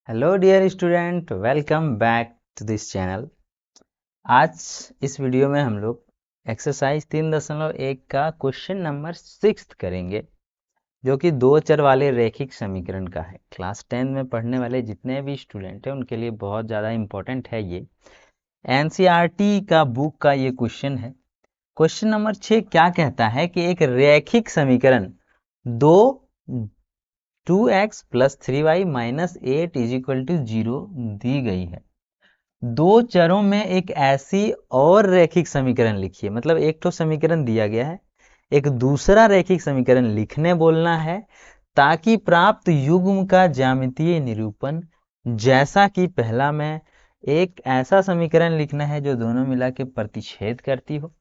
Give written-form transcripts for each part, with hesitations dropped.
Hello dear student, welcome back to this channel. आज इस video में हम लोग एक्सरसाइज 3.1 का क्वेश्चन नंबर 6 करेंगे, जो कि दो चर वाले रैखिक समीकरण का है। क्लास 10 में पढ़ने वाले जितने भी स्टूडेंट हैं उनके लिए बहुत ज़्यादा इम्पोर्टेंट है। ये एनसीईआरटी का बुक का ये क्वेश्चन है। क्वेश्चन नंबर 6 क्या कहता है कि एक रैखिक समीकरण दो 2x plus 3y minus 8 is equal to 0 दी गई है। दो चरों में एक ऐसी और रैखिक समीकरण लिखिए। मतलब एक तो समीकरण दिया गया है, एक दूसरा रैखिक समीकरण लिखने बोलना है, ताकि प्राप्त युग्म का ज्यामितीय निरूपण, जैसा कि पहला में एक ऐसा समीकरण लिखना है जो दोनों मिला के प्रतिच्छेद करती हो,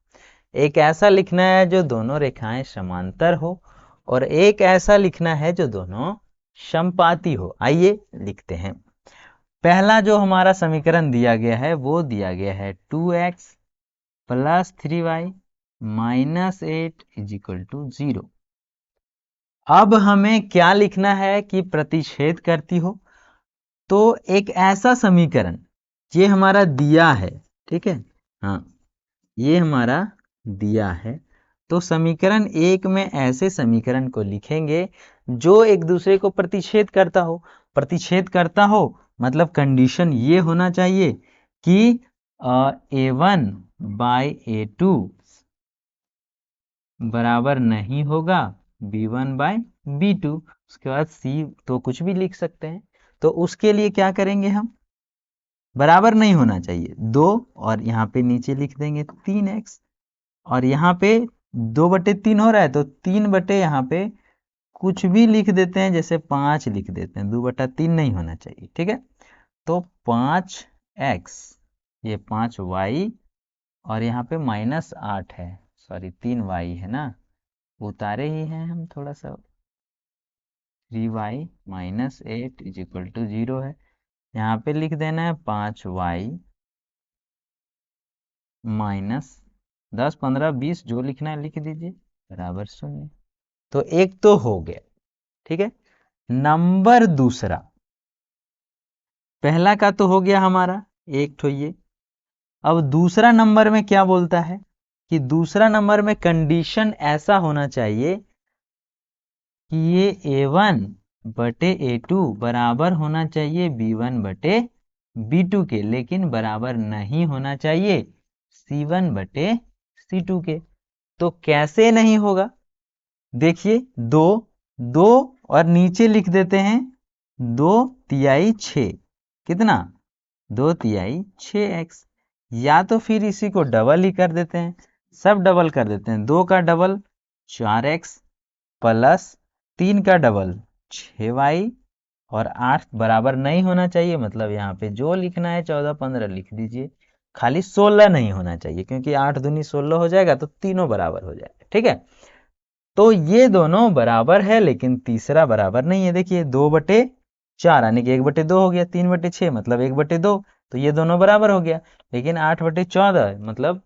एक ऐसा लिखना है जो दोनों रेखाएं समांतर हो, और एक ऐसा लिखना है जो दोनों समपाती हो। आइए लिखते हैं। पहला जो हमारा समीकरण दिया गया है वो दिया गया है 2x plus 3y minus 8 is equal to 0। अब हमें क्या लिखना है कि प्रतिच्छेद करती हो। तो एक ऐसा समीकरण, ये हमारा दिया है, ठीक है, हाँ, ये हमारा दिया है। तो समीकरण एक में ऐसे समीकरण को लिखेंगे जो एक दूसरे को प्रतिच्छेद करता हो। प्रतिच्छेद करता हो मतलब कंडीशन ये होना चाहिए कि a1 बाय a2 बराबर नहीं होगा b1 बाय b2। उसके बाद c तो कुछ भी लिख सकते हैं। तो उसके लिए क्या करेंगे, हम बराबर नहीं होना चाहिए 2, और यहाँ पे नीचे लिख देंगे 3x, और यहाँ पे 2/3 हो रहा है तो 3 यहाँ पे कुछ भी लिख देते हैं, जैसे 5 लिख देते हैं, 2/3 नहीं होना चाहिए, ठीक है। तो 5x, ये 5y, और यहाँ पे -8 है, सॉरी 3y है ना, उतारे ही हैं हम थोड़ा सा। 3y minus 8 is equal to 0 है। यहाँ पे लिख देना है 5y माइनस 10 15 20 जो लिखना है लिख दीजिए, बराबर 0। तो एक तो हो गया, ठीक है। नंबर दूसरा, पहला का तो हो गया हमारा एक तो ये। अब दूसरा नंबर में क्या बोलता है कि दूसरा नंबर में कंडीशन ऐसा होना चाहिए कि ये a1 बटे a2 बराबर होना चाहिए b1 बटे b2 के, लेकिन बराबर नहीं होना चाहिए c1 बटे c2 के। तो कैसे नहीं होगा, देखिए, दो दो और नीचे लिख देते हैं 2 तिहाई 6, कितना 2 तिहाई 6x। या तो फिर इसी को डबल ही कर देते हैं, सब डबल कर देते हैं। 2 का डबल 4x प्लस 3 का डबल 6y, और 8 बराबर नहीं होना चाहिए, मतलब यहाँ पे जो लिखना है 14 15 लिख दीजिए, खाली 16 नहीं होना चाहिए, क्योंकि 8 दूनी 16 हो जाएगा तो तीनों बराबर हो जाएगा, ठीक है। तो ये दोनों बराबर है, लेकिन तीसरा बराबर नहीं है। देखिए 2/4 यानी कि 1/2 हो गया, 3/6 मतलब 1/2, तो ये दोनों बराबर हो गया। लेकिन 8/14 मतलब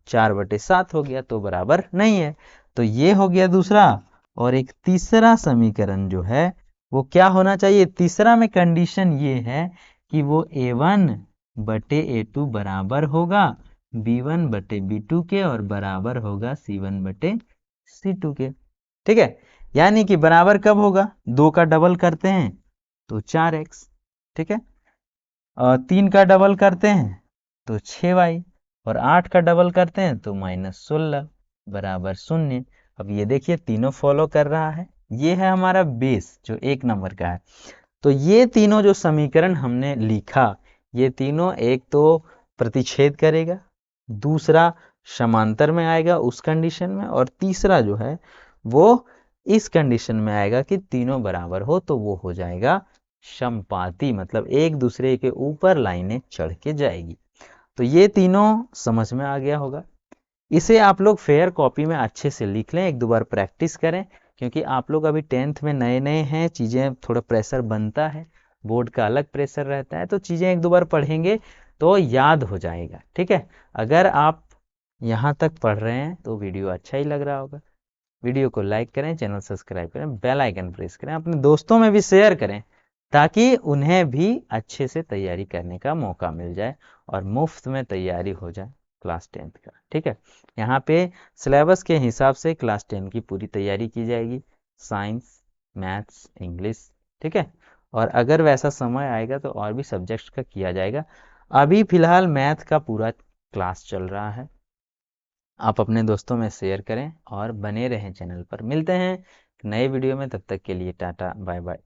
4/7 हो गया, तो बराबर नहीं है। तो ये हो गया दूसरा। और एक तीसरा समीकरण जो है वो क्या होना चाहिए, तीसरा में कंडीशन ये है कि वो a1 बटे a2 बराबर होगा b1 बटे b2 के, और बराबर होगा c1 बटे c2 के, ठीक है। यानी कि बराबर कब होगा, 2 का डबल करते हैं तो 4x, ठीक है, और 3 का डबल करते हैं तो 6y, और 8 का डबल करते हैं तो -16 बराबर 0। अब ये देखिए तीनों फॉलो कर रहा है। ये है हमारा बेस जो 1 नंबर का है। तो ये तीनों जो समीकरण हमने लिखा, ये तीनों एक तो प्रतिच्छेद करेगा, दूसरा समांतर में आएगा उस कंडीशन में, और तीसरा जो है वो इस कंडीशन में आएगा कि तीनों बराबर हो, तो वो हो जाएगा समपाती, मतलब एक दूसरे के ऊपर लाइनें चढ़ के जाएगी। तो ये तीनों समझ में आ गया होगा। इसे आप लोग फेयर कॉपी में अच्छे से लिख लें, एक दो बार प्रैक्टिस करें, क्योंकि आप लोग अभी 10th में नए नए हैं, चीज़ें थोड़ा प्रेशर बनता है, बोर्ड का अलग प्रेशर रहता है, तो चीज़ें एक दो बार पढ़ेंगे तो याद हो जाएगा, ठीक है। अगर आप यहाँ तक पढ़ रहे हैं तो वीडियो अच्छा ही लग रहा होगा। वीडियो को लाइक करें, चैनल सब्सक्राइब करें, बेल आइकन प्रेस करें, अपने दोस्तों में भी शेयर करें, ताकि उन्हें भी अच्छे से तैयारी करने का मौका मिल जाए और मुफ्त में तैयारी हो जाए क्लास 10th का। ठीक है, यहाँ पे सिलेबस के हिसाब से क्लास 10 की पूरी तैयारी की जाएगी, साइंस, मैथ्स, इंग्लिश। ठीक है, और अगर वैसा समय आएगा तो और भी सब्जेक्ट्स का किया जाएगा। अभी फ़िलहाल मैथ का पूरा क्लास चल रहा है। आप अपने दोस्तों में शेयर करें और बने रहें चैनल पर। मिलते हैं नए वीडियो में, तब तक के लिए टाटा बाय बाय।